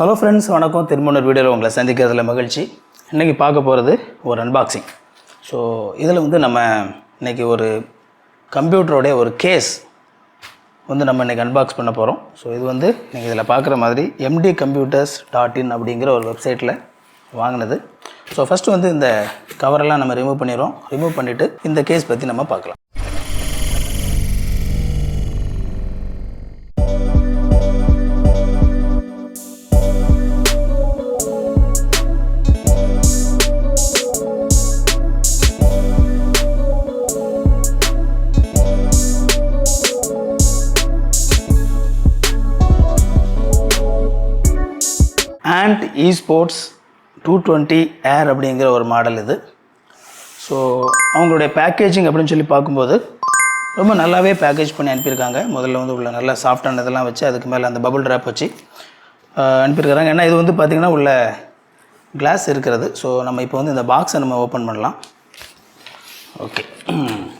Hello friends, வணக்கம். திரும்ப வீடியோவில் உங்களை சந்திக்கிறதுல மகிழ்ச்சி. இன்றைக்கி பார்க்க போகிறது ஒரு அன்பாக்சிங். ஸோ இதில் வந்து நம்ம இன்றைக்கி ஒரு கம்ப்யூட்டரோடைய ஒரு கேஸ் வந்து நம்ம இன்றைக்கி அன்பாக்ஸ் பண்ண போகிறோம். ஸோ இது வந்து நீங்கள் இதில் பார்க்குற மாதிரி mdcomputers.in அப்படிங்கிற ஒரு வெப்சைட்டில் வாங்கினது. ஸோ ஃபஸ்ட்டு வந்து இந்த கவரெல்லாம் நம்ம ரிமூவ் பண்ணிடுறோம். ரிமூவ் பண்ணிவிட்டு இந்த கேஸ் பற்றி நம்ம பார்க்கலாம். அண்ட் Esports 220 Air அப்படிங்கிற ஒரு மாடல் இது. ஸோ அவங்களுடைய பேக்கேஜிங் அப்படின்னு சொல்லி பார்க்கும்போது ரொம்ப நல்லாவே பேக்கேஜ் பண்ணி அனுப்பியிருக்காங்க. முதல்ல வந்து உள்ள நல்லா சாஃப்டான இதெல்லாம் வச்சு அதுக்கு மேலே அந்த பபுள் ட்ராப் வச்சு அனுப்பியிருக்காங்க. ஏன்னா இது வந்து பார்த்திங்கன்னா உள்ள கிளாஸ் இருக்கிறது. ஸோ நம்ம இப்போ வந்து இந்த பாக்ஸை நம்ம ஓப்பன் பண்ணலாம். ஓகே,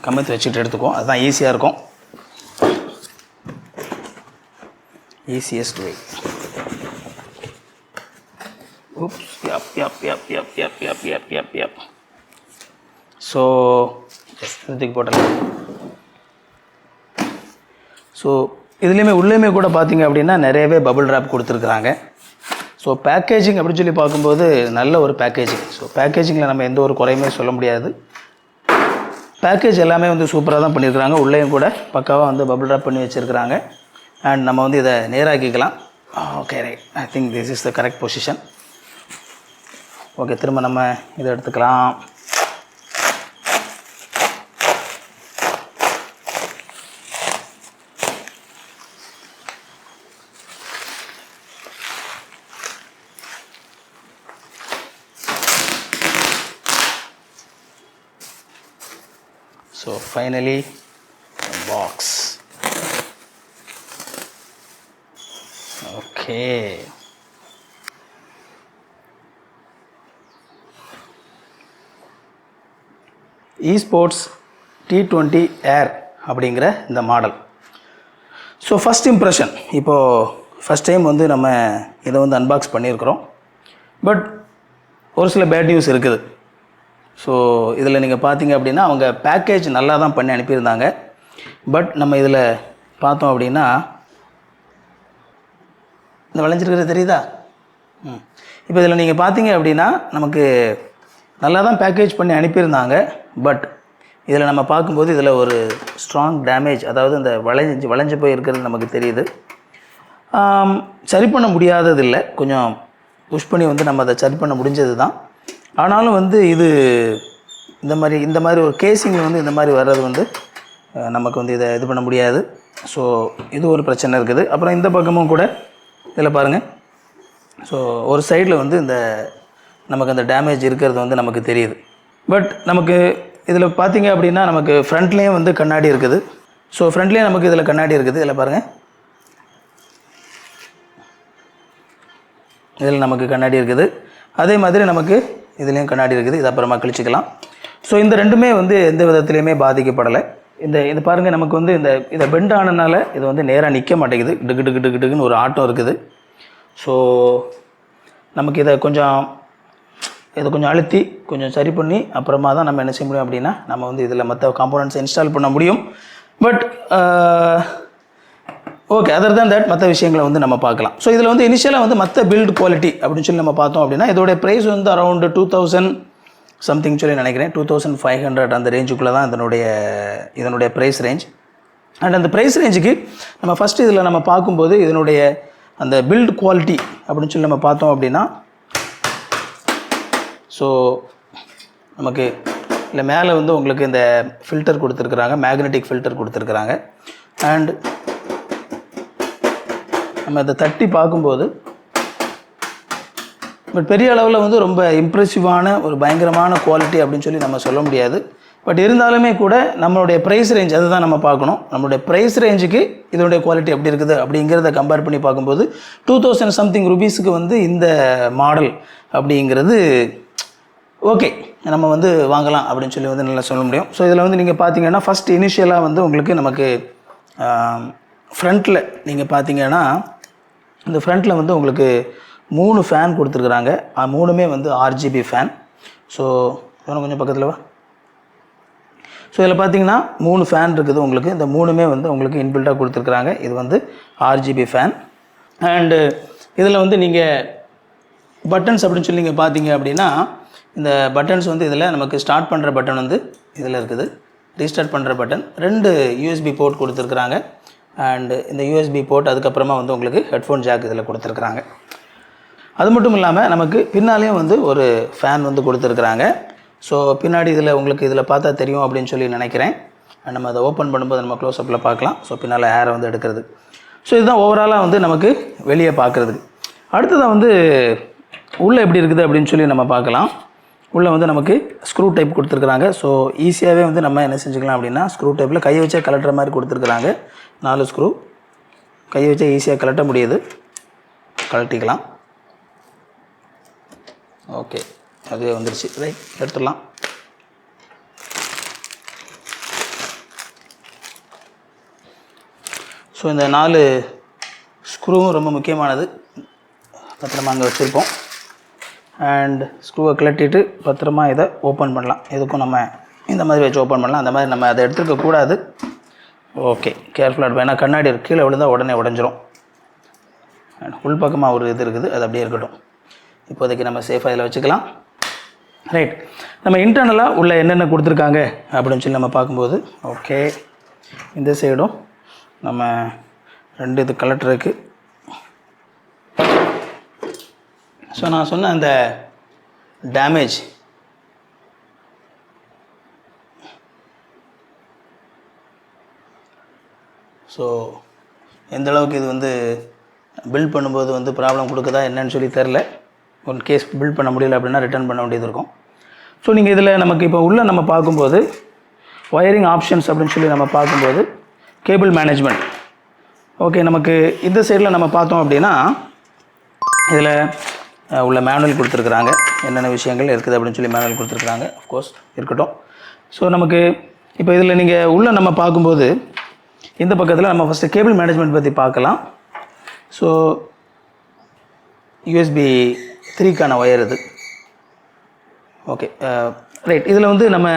கம்மத்தி வச்சுட்டு எடுத்துக்குவோம், அதுதான் ஈஸியாக இருக்கும். Easiest way. Oops, yep. So, இதுக்கு போட்டலாம். ஸோ இதுலேயுமே உள்ளேயுமே கூட பார்த்தீங்க அப்படின்னா நிறையவே பபுள் ட்ராப் கொடுத்துருக்குறாங்க. ஸோ பேக்கேஜிங் அப்படின்னு சொல்லி பார்க்கும்போது நல்ல ஒரு பேக்கேஜிங். ஸோ பேக்கேஜிங்கில் நம்ம எந்த ஒரு குறையுமே சொல்ல முடியாது. பேக்கேஜ் எல்லாமே வந்து சூப்பராக தான் பண்ணியிருக்கிறாங்க. உள்ளேயும் கூட பக்காவாக வந்து பபுள் ட்ராப் பண்ணி வச்சுருக்கிறாங்க. அண்ட் நம்ம வந்து இதை நேராக்கிக்கலாம். Okay, right. I think this is the correct position. Okay, திரும்ப நம்ம இதை எடுத்துக்கலாம். So finally box. Okay, Esports T20 Air அப்படிங்கிற இந்த மாடல். ஸோ ஃபஸ்ட் இம்ப்ரெஷன், இப்போது ஃபஸ்ட் டைம் வந்து நம்ம இதை வந்து அன்பாக்ஸ் பண்ணியிருக்கிறோம். பட் ஒரு சில பேட் நியூஸ் இருக்குது. ஸோ இதில் நீங்கள் பார்த்தீங்க அப்படின்னா அவங்க பேக்கேஜ் நல்லா தான் பண்ணி அனுப்பியிருந்தாங்க. பட் நம்ம இதில் பார்த்தோம் அப்படின்னா இந்த விளைஞ்சிருக்கிறது தெரியுதா? இப்போ இதில் நீங்கள் பார்த்தீங்க அப்படின்னா நமக்கு நல்லா தான் பேக்கேஜ் பண்ணி அனுப்பியிருந்தாங்க. பட் இதில் நம்ம பார்க்கும்போது இதில் ஒரு ஸ்ட்ராங் டேமேஜ், அதாவது இந்த வளைஞ்சு போய் இருக்கிறது நமக்கு தெரியுது. சரி பண்ண முடியாதது இல்லை, கொஞ்சம் புஷ் பண்ணி வந்து நம்ம அதை சரி பண்ண முடிஞ்சது தான். ஆனாலும் வந்து இது இந்த மாதிரி ஒரு கேசிங்கில் வந்து இந்த மாதிரி வர்றது வந்து நமக்கு வந்து இதை இது பண்ண முடியாது. ஸோ இது ஒரு பிரச்சனை இருக்குது. அப்புறம் இந்த பக்கமும் கூட இதில் பாருங்கள். ஸோ ஒரு சைடில் வந்து நமக்கு அந்த டேமேஜ் இருக்கிறது வந்து நமக்கு தெரியுது. பட் நமக்கு இதில் பார்த்தீங்க அப்படின்னா நமக்கு ஃப்ரண்ட்லேயும் வந்து கண்ணாடி இருக்குது. ஸோ ஃப்ரண்ட்லேயும் நமக்கு இதில் கண்ணாடி இருக்குது. இதில் பாருங்கள், இதில் நமக்கு கண்ணாடி இருக்குது. அதே மாதிரி நமக்கு இதுலேயும் கண்ணாடி இருக்குது. இது அப்புறமா கழிச்சிக்கலாம். ஸோ இந்த ரெண்டுமே வந்து எந்த விதத்துலேயுமே பாதிக்கப்படலை. இது பாருங்கள், நமக்கு வந்து இதை பெண்ட் ஆனதுனால இது வந்து நேராக நிற்க மாட்டேங்குது. டிக்குன்னு ஒரு ஆட்டம் இருக்குது. ஸோ நமக்கு இதை கொஞ்சம் அழுத்தி கொஞ்சம் சரி பண்ணி அப்புறமா தான் நம்ம என்ன செய்ய முடியும் அப்படின்னா நம்ம வந்து இதில் மற்ற காம்போனன்ட்ஸை இன்ஸ்டால் பண்ண முடியும். பட் ஓகே, அதர் தான் தட் மற்ற விஷயங்களை வந்து நம்ம பார்க்கலாம். ஸோ இதில் வந்து இனிஷியலாக வந்து மற்ற பில்ட் குவாலிட்டி அப்படின்னு சொல்லி நம்ம பார்த்தோம் அப்படின்னா இதோடைய ப்ரைஸ் வந்து அரௌண்டு 2000 சம்திங் சொல்லி நினைக்கிறேன். 2500 அந்த ரேஞ்சுக்குள்ளே தான் இதனுடைய ப்ரைஸ் ரேஞ்ச். அண்ட் அந்த ப்ரைஸ் ரேஞ்சுக்கு நம்ம ஃபஸ்ட்டு இதில் நம்ம பார்க்கும்போது இதனுடைய அந்த பில்ட் குவாலிட்டி அப்படின்னு சொல்லி நம்ம பார்த்தோம் அப்படின்னா ஸோ நமக்கு இல்லை மேலே வந்து உங்களுக்கு இந்த ஃபில்டர் கொடுத்துருக்குறாங்க, மேக்னெட்டிக் ஃபில்டர் கொடுத்துருக்குறாங்க. அண்ட் நம்ம இதை தட்டி பார்க்கும்போது பட் பெரிய அளவில் வந்து ரொம்ப இம்ப்ரெசிவான ஒரு பயங்கரமான குவாலிட்டி அப்படின்னு சொல்லி நம்ம சொல்ல முடியாது. பட் இருந்தாலுமே கூட நம்மளுடைய ப்ரைஸ் ரேஞ்ச் அதை தான் நம்ம பார்க்கணும். நம்மளுடைய ப்ரைஸ் ரேஞ்சுக்கு இதனுடைய குவாலிட்டி எப்படி இருக்குது அப்படிங்கிறத கம்பேர் பண்ணி பார்க்கும்போது 2000 சம்திங் ருபீஸுக்கு வந்து இந்த மாடல் அப்படிங்கிறது ஓகே, நம்ம வந்து வாங்கலாம் அப்படின்னு சொல்லி வந்து நல்லா சொல்ல முடியும். ஸோ இதில் வந்து நீங்கள் பார்த்தீங்கன்னா ஃபஸ்ட் இனிஷியலாக வந்து உங்களுக்கு நமக்கு ஃப்ரண்ட்டில் நீங்கள் பார்த்தீங்கன்னா இந்த ஃப்ரண்ட்டில் வந்து உங்களுக்கு 3 ஃபேன் கொடுத்துருக்குறாங்க. 3மே வந்து RGB ஃபேன். ஸோ கொஞ்சம் பக்கத்தில் வா. ஸோ இதில் பார்த்தீங்கன்னா 3 ஃபேன் இருக்குது உங்களுக்கு. இந்த 3மே வந்து உங்களுக்கு இன்பில்ட்டாக கொடுத்துருக்குறாங்க. இது வந்து RGB ஃபேன். அண்டு இதில் வந்து நீங்கள் பட்டன்ஸ் அப்படின்னு சொல்லி நீங்கள் பார்த்தீங்க அப்படின்னா, இந்த பட்டன்ஸ் வந்து இதில் நமக்கு ஸ்டார்ட் பண்ணுற பட்டன் வந்து இதில் இருக்குது. ரீஸ்டார்ட் பண்ணுற பட்டன் 2 USB போர்ட் கொடுத்துருக்குறாங்க. அண்டு இந்த USB போர்ட் அதுக்கப்புறமா வந்து உங்களுக்கு ஹெட்ஃபோன் ஜாக் இதில் கொடுத்துருக்குறாங்க. அது மட்டும் இல்லாமல் நமக்கு பின்னாலேயும் வந்து ஒரு ஃபேன் வந்து கொடுத்துருக்குறாங்க. ஸோ பின்னாடி இதில் உங்களுக்கு இதில் பார்த்தா தெரியும் அப்படின்னு சொல்லி நினைக்கிறேன். நம்ம அதை ஓப்பன் பண்ணும்போது நம்ம க்ளோஸ்அப்பில் பார்க்கலாம். ஸோ பின்னால் ஏரை வந்து எடுக்கிறது. ஸோ இதுதான் ஓவராலாக வந்து நமக்கு வெளியே பார்க்குறதுக்கு. அடுத்ததாக வந்து உள்ளே எப்படி இருக்குது அப்படின்னு சொல்லி நம்ம பார்க்கலாம். உள்ளே வந்து நமக்கு ஸ்க்ரூ டைப் கொடுத்துருக்குறாங்க. ஸோ ஈஸியாகவே வந்து நம்ம என்ன செஞ்சுக்கலாம் அப்படின்னா, ஸ்க்ரூ டைப்பில் கையை வச்சா கலட்டுற மாதிரி கொடுத்துருக்குறாங்க. 4 ஸ்க்ரூ கையை வச்சா ஈஸியாக கலட்ட முடியுது. கலட்டிக்கலாம். ஓகே, அதுவே வந்துருச்சு. ரைட், எடுத்துடலாம். ஸோ இந்த 4 ஸ்க்ரூவும் ரொம்ப முக்கியமானது. பத்திரமா அங்கே வச்சுருப்போம். அண்ட் ஸ்க்ரூவை கலட்டிட்டு பத்திரமா இதை ஓப்பன் பண்ணலாம். எதுக்கும் நம்ம இந்த மாதிரி வச்சு ஓப்பன் பண்ணலாம். அந்த மாதிரி நம்ம அதை எடுத்துருக்கக்கூடாது. ஓகே, கேர்ஃபுல்லாக இருப்போம். ஏன்னா கண்ணாடி கீழே விழுந்தால் உடனே உடஞ்சிரும். அண்ட் உள் பக்கமாக ஒரு இது இருக்குது, அது அப்படியே இருக்கட்டும். இப்போதைக்கு நம்ம சேஃபாக இதில் வச்சுக்கலாம். ரைட், நம்ம இன்டர்னலாக உள்ள என்னென்ன கொடுத்துருக்காங்க அப்படின்னு சொல்லி நம்ம பார்க்கும்போது, ஓகே, இந்த சைடும் நம்ம 2 இது கலெக்டருக்கு. ஸோ நான் சொன்ன அந்த டேமேஜ் ஸோ எந்த அளவுக்கு இது வந்து பில்ட் பண்ணும்போது வந்து ப்ராப்ளம் கொடுக்குதா என்னன்னு சொல்லி தெரில. ஒன் கேஸ் பில்ட் பண்ண முடியல அப்படின்னா ரிட்டர்ன் பண்ண வேண்டியது இருக்கும். ஸோ நீங்கள் இதில் நமக்கு இப்போ உள்ள நம்ம பார்க்கும்போது ஒயரிங் ஆப்ஷன்ஸ் அப்படின்னு சொல்லி நம்ம பார்க்கும்போது கேபிள் மேனேஜ்மெண்ட். ஓகே, நமக்கு இந்த சைடில் நம்ம பார்த்தோம் அப்படின்னா இதில் உள்ள மேனுவல் கொடுத்துருக்குறாங்க. என்னென்ன விஷயங்கள் இருக்குது அப்படின்னு சொல்லி மேனுவல் கொடுத்துருக்குறாங்க. அஃப்கோர்ஸ் இருக்கட்டும். ஸோ நமக்கு இப்போ இதில் நீங்கள் உள்ளே நம்ம பார்க்கும்போது இந்த பக்கத்தில் நம்ம ஃபஸ்ட்டு கேபிள் மேனேஜ்மெண்ட் பற்றி பார்க்கலாம். ஸோ USB 3க்கான ஒயர் இது. Okay, right. இதில் வந்து நம்ம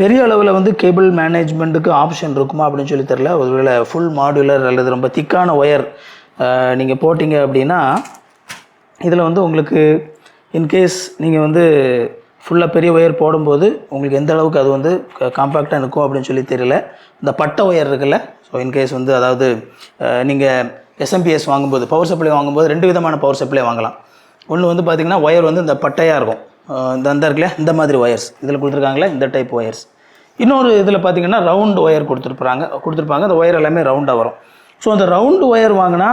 பெரிய அளவில் வந்து கேபிள் மேனேஜ்மெண்ட்டுக்கு ஆப்ஷன் இருக்குமா அப்படின்னு சொல்லி தெரில. ஒருவேளை ஃபுல் மாடுலர் அல்லது ரொம்ப திக்கான ஒயர் நீங்கள் போட்டிங்க அப்படின்னா இதில் வந்து உங்களுக்கு இன்கேஸ் நீங்கள் வந்து ஃபுல்லாக பெரிய ஒயர் போடும்போது உங்களுக்கு எந்த அளவுக்கு அது வந்து காம்பேக்டாக இருக்கும் அப்படின்னு சொல்லி தெரியல. இந்த பட்டை ஒயர் இருக்குல்ல, ஸோ இன்கேஸ் வந்து அதாவது நீங்கள் SMPS வாங்கும்போது, பவர் சப்ளை வாங்கும்போது 2 விதமான பவர் சப்ளை வாங்கலாம். ஒன்று வந்து பார்த்திங்கன்னா ஒயர் வந்து இந்த பட்டையாக இருக்கும், இந்த இருக்குல்ல, இந்த மாதிரி ஒயர்ஸ் இதில் கொடுத்துருக்காங்களே, இந்த டைப் ஒயர்ஸ். இன்னொரு இதில் பார்த்திங்கன்னா ரவுண்ட் ஒயர் கொடுத்துருப்பாங்க. அந்த ஒயர் எல்லாமே ரவுண்டாக வரும். ஸோ அந்த ரவுண்டு ஒயர் வாங்கினா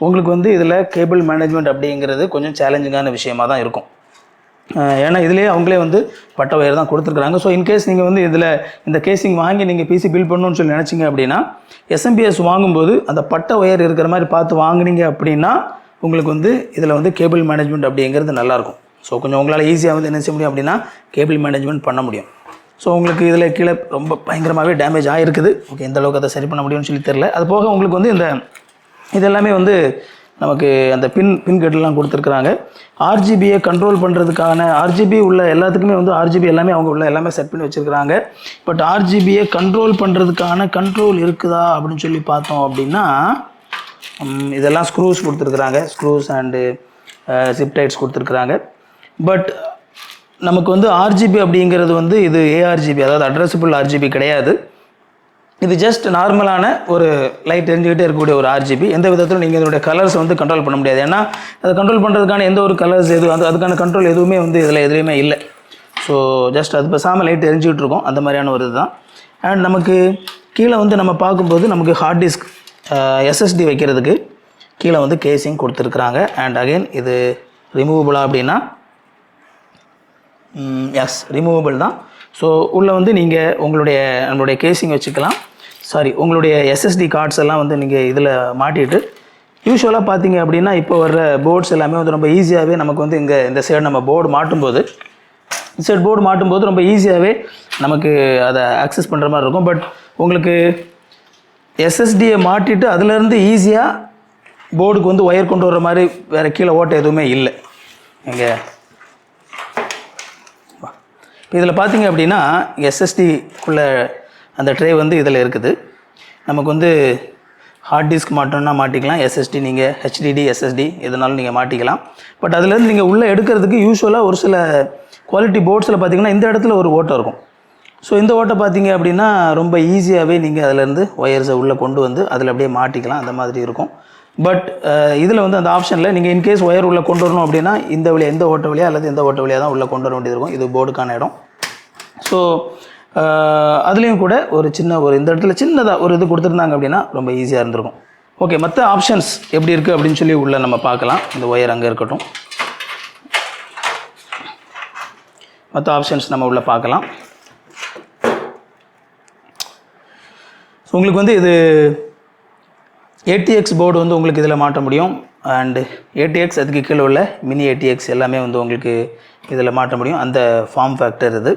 உங்களுக்கு வந்து இதில் கேபிள் மேனேஜ்மெண்ட் அப்படிங்கிறது கொஞ்சம் சேலஞ்சிங்கான விஷயமாக தான் இருக்கும். ஏன்னா இதிலே அவங்களே வந்து பட்டை ஒயர் தான் கொடுத்துருக்குறாங்க. ஸோ இன்கேஸ் நீங்கள் வந்து இதில் இந்த கேசிங் வாங்கி நீங்கள் PC பில் பண்ணணும்னு சொல்லி நினச்சிங்க அப்படின்னா SMPS வாங்கும்போது அந்த பட்டை ஒயர் இருக்கிற மாதிரி பார்த்து வாங்கினீங்க அப்படின்னா உங்களுக்கு வந்து இதில் வந்து கேபிள் மேனேஜ்மெண்ட் அப்படிங்கிறது நல்லாயிருக்கும். ஸோ கொஞ்சம் உங்களால் ஈஸியாக வந்து என்ன செய்ய முடியும் அப்படின்னா கேபிள் மேனேஜ்மெண்ட் பண்ண முடியும். ஸோ உங்களுக்கு இதில் கீழே ரொம்ப பயங்கரமாகவே டேமேஜ் ஆகிருக்குது. ஓகே, எந்த அளவுக்கு அதை சரி பண்ண முடியும்னு சொல்லி தெரில. அது போக உங்களுக்கு வந்து இந்த இதெல்லாமே வந்து நமக்கு அந்த பின் கெட்லாம் கொடுத்துருக்குறாங்க. RGBயை கண்ட்ரோல் பண்ணுறதுக்கான RGB உள்ள எல்லாத்துக்குமே வந்து RGB எல்லாமே அவங்க உள்ள எல்லாமே செட் பண்ணி வச்சுருக்குறாங்க. பட் RGBயை கண்ட்ரோல் பண்ணுறதுக்கான கண்ட்ரோல் இருக்குதா அப்படின்னு சொல்லி பார்த்தோம் அப்படின்னா இதெல்லாம் ஸ்க்ரூஸ் கொடுத்துருக்குறாங்க. ஸ்க்ரூஸ் அண்டு ஜிப் டைட்ஸ் கொடுத்துருக்குறாங்க. பட் நமக்கு வந்து RGB அப்படிங்கிறது வந்து இது ARGB, அதாவது அட்ரஸபிள் RGB கிடையாது. இது ஜஸ்ட் நார்மலான ஒரு லைட் எரிஞ்சுக்கிட்டே இருக்கக்கூடிய ஒரு RGB. எந்த விதத்திலும் நீங்கள் இதனுடைய கலர்ஸ் வந்து கண்ட்ரோல் பண்ண முடியாது. ஏன்னா அதை கண்ட்ரோல் பண்ணுறதுக்கான எந்த ஒரு கலர்ஸ் அதுக்கான கண்ட்ரோல் எதுவுமே வந்து இதில் எதுவுமே இல்லை. ஸோ ஜஸ்ட் அது பேசாமல் லைட் எரிஞ்சிக்கிட்டு இருக்கும், அந்த மாதிரியான ஒரு இதுதான். அண்ட் நமக்கு கீழே வந்து நம்ம பார்க்கும்போது நமக்கு ஹார்ட் டிஸ்க் SSD வைக்கிறதுக்கு கீழே வந்து கேசிங் கொடுத்துருக்குறாங்க. அண்ட் அகெயின் இது ரிமூவபுளா அப்படின்னா எஸ், ரிமூவபிள் தான். ஸோ உள்ளே வந்து நீங்கள் நம்மளுடைய கேசிங் வச்சுக்கலாம். உங்களுடைய SSD கார்ட்ஸ் எல்லாம் வந்து நீங்கள் இதில் மாட்டிட்டு யூஸ்வலாக பார்த்தீங்க அப்படின்னா இப்போ வர்ற போர்ட்ஸ் எல்லாமே வந்து ரொம்ப ஈஸியாகவே நமக்கு வந்து இந்த சைடு நம்ம போர்டு மாட்டும்போது ரொம்ப ஈஸியாகவே நமக்கு அதை ஆக்சஸ் பண்ணுற மாதிரி இருக்கும். பட் உங்களுக்கு SSDயை மாட்டிட்டு அதிலேருந்து ஈஸியாக போர்டுக்கு வந்து ஒயர் கொண்டு வர மாதிரி வேறு கீழே ஓட்டை எதுவுமே இல்லை. இங்கே இப்போ இதில் பார்த்தீங்க அப்படின்னா எஸ்எஸ்டிக்குள்ளே அந்த ட்ரே வந்து இதில் இருக்குது. நமக்கு வந்து ஹார்ட் டிஸ்க் மாட்டோம்னா மாட்டிக்கலாம், எஸ்எஸ்டி நீங்கள் ஹெச்டிடி எஸ்எஸ்டி எதுனாலும் நீங்கள் மாட்டிக்கலாம். பட் அதுலேருந்து நீங்கள் உள்ளே எடுக்கிறதுக்கு யூஸ்வலாக ஒரு சில குவாலிட்டி போர்ட்ஸில் பார்த்திங்கன்னா இந்த இடத்துல ஒரு ஓட்டை இருக்கும். ஸோ இந்த ஓட்டை பார்த்தீங்க அப்படின்னா ரொம்ப ஈஸியாகவே நீங்கள் அதிலேருந்து ஒயர்ஸை உள்ளே கொண்டு வந்து அதில் அப்படியே மாட்டிக்கலாம், அந்த மாதிரி இருக்கும். பட் இதில் வந்து அந்த ஆப்ஷனில் நீங்கள் இன்கேஸ் ஒயர் உள்ளே கொண்டு வரணும் அப்படின்னா இந்த வழியாக இந்த ஓட்டை வழியாக அல்லது இந்த ஓட்டை வழியாக தான் உள்ளே கொண்டு வர வேண்டியது இருக்கும். இது போர்டுக்கான இடம். ஸோ அதுலேயும் கூட ஒரு சின்ன ஒரு இந்த இடத்துல சின்னதாக ஒரு இது கொடுத்துருந்தாங்க அப்படின்னா ரொம்ப ஈஸியாக இருந்திருக்கும். ஓகே, மற்ற ஆப்ஷன்ஸ் எப்படி இருக்குது அப்படின்னு சொல்லி உள்ளே நம்ம பார்க்கலாம். இந்த ஒயர் அங்கே இருக்கட்டும், மற்ற ஆப்ஷன்ஸ் நம்ம உள்ளே பார்க்கலாம். ஸோ உங்களுக்கு வந்து இது ATX போர்டு வந்து உங்களுக்கு இதில் மாட்ட முடியும். அண்டு ATX அதுக்கு கீழே உள்ள மினி ATX எல்லாமே வந்து உங்களுக்கு இதில் மாட்ட முடியும். அந்த ஃபார்ம் ஃபேக்டர் இது.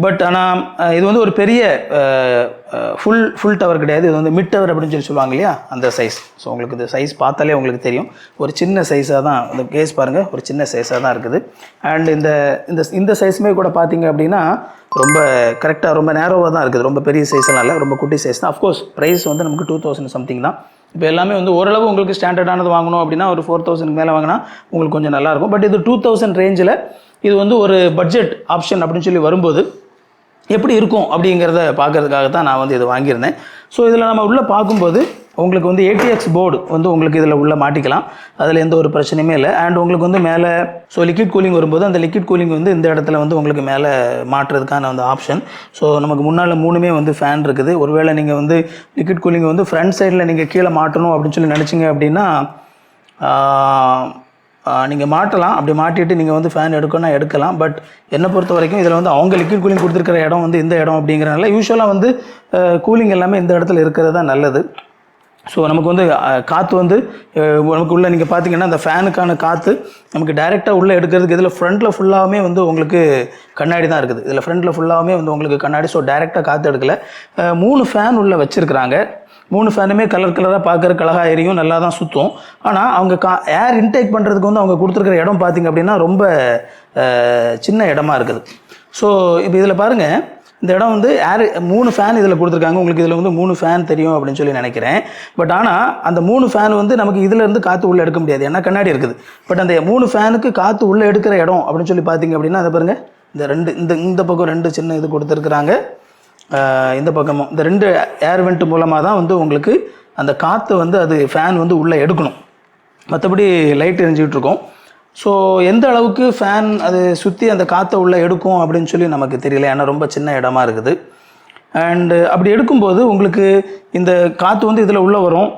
பட் ஆனால் இது வந்து ஒரு பெரிய ஃபுல் டவர் கிடையாது. இது வந்து மிட் டவர் அப்படின்னு சொல்லி சொல்லுவாங்க இல்லையா, அந்த சைஸ். ஸோ உங்களுக்கு இந்த சைஸ் பார்த்தாலே உங்களுக்கு தெரியும், ஒரு சின்ன சைஸாக தான் இந்த கேஸ் பாருங்கள், ஒரு சின்ன சைஸாக தான் இருக்குது. அண்ட் இந்த இந்த சைஸுமே கூட பார்த்தீங்க அப்படின்னா ரொம்ப கரெக்டாக ரொம்ப நேரோவாக தான் இருக்குது. ரொம்ப பெரிய சைஸ்லாம் இல்லை, ரொம்ப குட்டி சைஸ் தான். அஃப்கோர்ஸ் ப்ரைஸ் வந்து நமக்கு 2000 சம்திங் தான். இப்போ எல்லாமே வந்து ஓரளவு உங்களுக்கு ஸ்டாண்டர்டானது வாங்கணும் அப்படின்னா ஒரு 4000 மேலே வாங்கினா உங்களுக்கு கொஞ்சம் நல்லாயிருக்கும். பட் இது 2000 ரேஞ்சில் இது வந்து ஒரு பட்ஜெட் ஆப்ஷன் அப்படின்னு சொல்லி வரும்போது எப்படி இருக்கும் அப்படிங்கிறத பார்க்கறதுக்காக தான் நான் வந்து இது வாங்கியிருந்தேன். ஸோ இதில் நம்ம உள்ளே பார்க்கும்போது உங்களுக்கு வந்து ATX போர்டு வந்து உங்களுக்கு இதில் உள்ளே மாட்டிக்கலாம், அதில் எந்த ஒரு பிரச்சனையுமே இல்லை. அண்ட் உங்களுக்கு வந்து மேலே லிக்விட் கூலிங் வரும்போது அந்த லிக்விட் கூலிங் வந்து இந்த இடத்துல வந்து உங்களுக்கு மேலே மாட்டுறதுக்கான வந்து ஆப்ஷன். ஸோ நமக்கு முன்னால் 3மே வந்து ஃபேன் இருக்குது. ஒருவேளை நீங்கள் வந்து லிக்விட் கூலிங் வந்து ஃப்ரண்ட் சைடில் நீங்கள் கீழே மாட்டணும் அப்படின்னு சொல்லி நினச்சிங்க அப்படின்னா நீங்கள் மாட்டலாம். அப்படி மாட்டிட்டு நீங்கள் வந்து ஃபேன் எடுக்கணும்னா எடுக்கலாம். பட் என்னை பொறுத்த வரைக்கும் இதில் வந்து அவங்க லிக்விட் கூலிங் கொடுத்துருக்கிற இடம் வந்து இந்த இடம் அப்படிங்கிறனால யூஸ்வலாக வந்து கூலிங் எல்லாமே இந்த இடத்துல இருக்கிறது தான் நல்லது. ஸோ நமக்கு வந்து காற்று வந்து நமக்கு உள்ளே நீங்கள் பார்த்தீங்கன்னா அந்த ஃபேனுக்கான காற்று நமக்கு டைரெக்டாக உள்ளே எடுக்கிறதுக்கு இதில் ஃப்ரண்ட்டில் ஃபுல்லாகவே வந்து உங்களுக்கு கண்ணாடி தான் இருக்குது. இதில் ஃப்ரண்ட்டில் ஃபுல்லாகவே வந்து உங்களுக்கு கண்ணாடி. ஸோ டைரெக்டாக காற்று எடுக்கலை. 3 ஃபேன் உள்ளே வச்சுருக்குறாங்க. 3 ஃபேனுமே கலராக பார்க்குறக்கு அழகாக எரியும், நல்லா தான் சுற்றும். ஆனால் அவங்க ஏர் இன்டேக் பண்ணுறதுக்கு வந்து அவங்க கொடுத்துருக்குற இடம் பார்த்திங்க அப்படின்னா ரொம்ப சின்ன இடமா இருக்குது. ஸோ இப்போ இதில் பாருங்கள், இந்த இடம் வந்து 3 ஃபேன் இதில் கொடுத்துருக்காங்க. உங்களுக்கு இதில் வந்து 3 ஃபேன் தெரியும் அப்படின்னு சொல்லி நினைக்கிறேன். பட் ஆனால் அந்த 3 ஃபேன் வந்து நமக்கு இதிலேருந்து காற்று உள்ளே எடுக்க முடியாது, ஏன்னா கண்ணாடி இருக்குது. பட் அந்த 3 ஃபேனுக்கு காற்று உள்ளே எடுக்கிற இடம் அப்படின்னு சொல்லி பார்த்தீங்க அப்படின்னா அதை பாருங்கள், இந்த பக்கம் 2 சின்ன இது கொடுத்துருக்குறாங்க. இந்த பக்கமும் இந்த 2 ஏர் வெண்ட் மூலமாக தான் வந்து உங்களுக்கு அந்த காற்று வந்து அது ஃபேன் வந்து உள்ளே எடுக்கணும். மற்றபடி லைட் எரிஞ்சிக்கிட்டு இருக்கும். ஸோ எந்த அளவுக்கு ஃபேன் அது சுற்றி அந்த காற்றை உள்ளே எடுக்கும் அப்படின்னு சொல்லி நமக்கு தெரியல, ஏன்னா ரொம்ப சின்ன இடமா இருக்குது. அண்டு அப்படி எடுக்கும்போது உங்களுக்கு இந்த காற்று வந்து இதில் உள்ளே வரும்.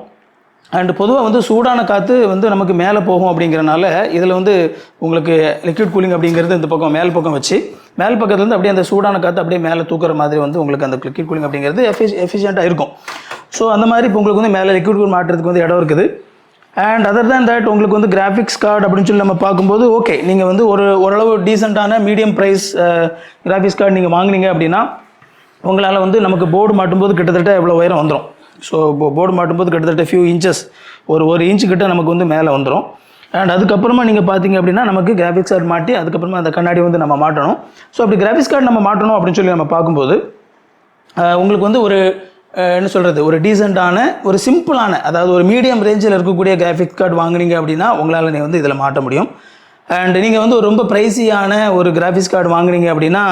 அண்டு பொதுவாக வந்து சூடான காற்று வந்து நமக்கு மேலே போகும் அப்படிங்கிறனால இதில் வந்து உங்களுக்கு லிக்விட் கூலிங் அப்படிங்கிறது இந்த பக்கம் மேல் பக்கம் வச்சு மேல் பக்கத்துலேருந்து அப்படியே அந்த சூடான காற்று அப்படியே மேலே தூக்குற மாதிரி வந்து உங்களுக்கு அந்த லிக்விட் கூலிங் அப்படிங்கிறது எஃபிஷியண்ட்டாக இருக்கும். ஸோ அந்த மாதிரி இப்போ உங்களுக்கு வந்து மேலே லிக்விட் கூலிங் மாட்டுறதுக்கு வந்து இடம் இருக்குது. அண்ட் அதர் தேன் தட் உங்களுக்கு வந்து கிராஃபிக்ஸ் கார்டு அப்படின்னு சொல்லி நம்ம பார்க்கும்போது ஓகே, நீங்கள் வந்து ஓரளவு டீசெண்டான மீடியம் ப்ரைஸ் கிராஃபிக்ஸ் கார்டு நீங்கள் வாங்கினீங்க அப்படின்னா உங்களால் வந்து நமக்கு போர்டு மாட்டும்போது கிட்டத்தட்ட எவ்வளோ உயரம் வந்துடும். ஸோ போர்டு மாட்டும்போது கிட்டத்தட்ட ஃபியூ இன்ச்சஸ், ஒரு இன்ச்சு கிட்ட நமக்கு வந்து மேலே வந்துடும். அண்ட் அதுக்கப்புறமா நீங்கள் பார்த்தீங்க அப்படின்னா நமக்கு கிராஃபிக்ஸ் கார்டு மாட்டி அதுக்கப்புறமா அந்த கண்ணாடி வந்து நம்ம மாட்டணும். ஸோ அப்படி கிராஃபிக்ஸ் கார்டு நம்ம மாட்டணும் அப்படின்னு சொல்லி நம்ம பார்க்கும்போது உங்களுக்கு வந்து ஒரு என்ன சொல்கிறது, ஒரு டீசெண்டான ஒரு சிம்பிளான, அதாவது ஒரு மீடியம் ரேஞ்சில் இருக்கக்கூடிய கிராஃபிக்ஸ் கார்டு வாங்குனீங்க அப்படின்னா உங்களால் நீங்கள் வந்து இதில் மாட்ட முடியும். அண்ட் நீங்கள் வந்து ஒரு ரொம்ப ப்ரைஸியான ஒரு கிராஃபிக்ஸ் கார்டு வாங்குனீங்க அப்படின்னா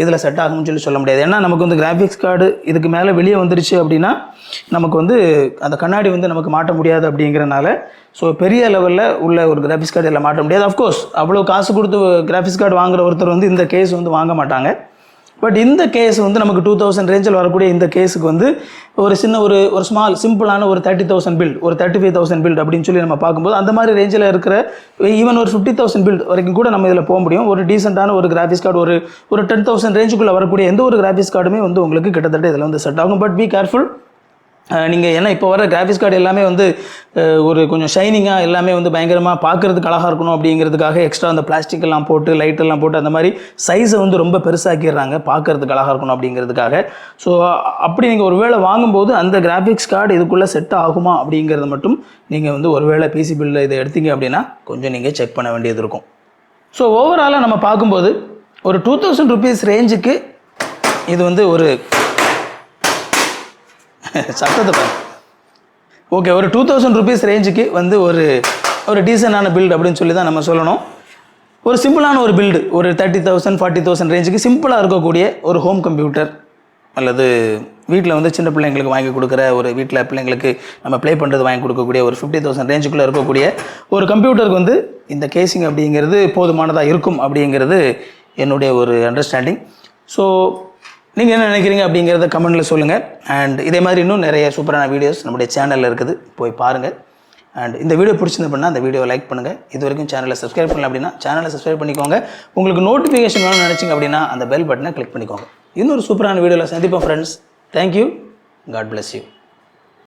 இதில் செட் ஆகும்னு சொல்ல முடியாது. ஏன்னா நமக்கு வந்து கிராஃபிக்ஸ் கார்டு இதுக்கு மேலே வெளியே வந்துருச்சு அப்படின்னா நமக்கு வந்து அந்த கண்ணாடி வந்து நமக்கு மாட்ட முடியாது அப்படிங்கிறனால ஸோ பெரிய லெவலில் உள்ள ஒரு கிராஃபிக்ஸ் கார்டு இதில் மாட்ட முடியாது. அஃப்கோர்ஸ் அவ்வளோ காசு கொடுத்து கிராஃபிக்ஸ் கார்டு வாங்குற ஒருத்தர் வந்து இந்த கேஸ் வந்து வாங்க மாட்டாங்க. பட் இந்த கேஸ் வந்து நமக்கு 2000 ரேஞ்சில் வரக்கூடிய இந்த கேஸுக்கு வந்து ஒரு சின்ன ஒரு ஸ்மால் சிம்பிளான ஒரு 30,000 பில்ட், ஒரு 35,000 பில்ட் அப்படின்னு சொல்லி நம்ம பார்க்கும்போது அந்த மாதிரி ரேஞ்சில் இருக்கிற ஈவன் ஒரு 50,000 பில்ட் வரைக்கும் கூட நம்ம இதில் போக முடியும். ஒரு டீசெண்டான ஒரு கிராஃபிக்ஸ் கார்டு ஒரு 10,000 ரேஞ்சுக்குள்ளே வரக்கூடிய எந்த ஒரு கிராஃபிக்ஸ் கார்டுமே வந்து உங்களுக்கு கிட்டத்தட்ட இதில் வந்து செட் ஆகும். பட் பி கேர்ஃபுல், நீங்கள் ஏன்னா இப்போ வர கிராஃபிக்ஸ் கார்டு எல்லாமே வந்து ஒரு கொஞ்சம் ஷைனிங்காக எல்லாமே வந்து பயங்கரமாக பார்க்குறதுக்கு அழகாக இருக்கணும் அப்படிங்கிறதுக்காக எக்ஸ்ட்ரா அந்த பிளாஸ்டிக் எல்லாம் போட்டு லைட்டெல்லாம் போட்டு அந்த மாதிரி சைஸை வந்து ரொம்ப பெருசாக்கிடுறாங்க பார்க்குறதுக்கு அழகாக இருக்கணும் அப்படிங்கிறதுக்காக. ஸோ அப்படி நீங்கள் ஒரு வேளை வாங்கும்போது அந்த கிராஃபிக்ஸ் கார்டு இதுக்குள்ளே செட் ஆகுமா அப்படிங்கிறத மட்டும் நீங்கள் வந்து ஒரு வேளை பிசி பில்லில் இதை எடுத்தீங்க அப்படின்னா கொஞ்சம் நீங்கள் செக் பண்ண வேண்டியது இருக்கும். ஸோ ஓவராலாக நம்ம பார்க்கும்போது ஒரு 2000 rupees ரேஞ்சுக்கு இது வந்து ஒரு சத்தத்தை பாரு. ஓகே, ஒரு 2000 rupees ரேஞ்சுக்கு வந்து ஒரு டீசெண்டான பில்டு அப்படின்னு சொல்லி தான் நம்ம சொல்லணும். ஒரு சிம்பிளான ஒரு பில்டு, ஒரு 30,000 40,000 ரேஞ்சுக்கு சிம்பிளாக இருக்கக்கூடிய ஒரு ஹோம் கம்ப்யூட்டர் அல்லது வீட்டில் வந்து சின்ன பிள்ளைங்களுக்கு வாங்கி கொடுக்குற ஒரு வீட்டில் பிள்ளைங்களுக்கு நம்ம ப்ளே பண்ணுறது வாங்கி கொடுக்கக்கூடிய ஒரு 50,000 ரேஞ்சுக்குள்ளே இருக்கக்கூடிய ஒரு கம்ப்யூட்டருக்கு வந்து இந்த கேசிங் அப்படிங்கிறது போதுமானதாக இருக்கும் அப்படிங்கிறது என்னுடைய ஒரு அண்டர்ஸ்டாண்டிங். ஸோ நீங்கள் என்ன நினைக்கிறீங்க அப்படிங்கிறத கமெண்ட்டில் சொல்லுங்கள். அண்ட் இதே மாதிரி இன்னும் நிறைய சூப்பரான வீடியோஸ் நம்முடைய சேனலில் இருக்குது, போய் பாருங்கள். அண்ட் இந்த வீடியோ பிடிச்சிருந்து பண்ணால் அந்த வீடியோவை லைக் பண்ணுங்கள். இது வரைக்கும் சேனலை சப்ஸ்கிரைப் பண்ணல அப்படின்னா சேனலை சப்ஸ்கிரைப் பண்ணிக்கோங்க. உங்களுக்கு நோட்டிஃபிகேஷன் வேணும்னு நினச்சிங்க அப்படின்னா அந்த பெல் பட்டனை கிளிக் பண்ணிக்கோங்க. இன்னொரு சூப்பரான வீடியோவில் சந்திப்போம் friends. Thank you. God bless you.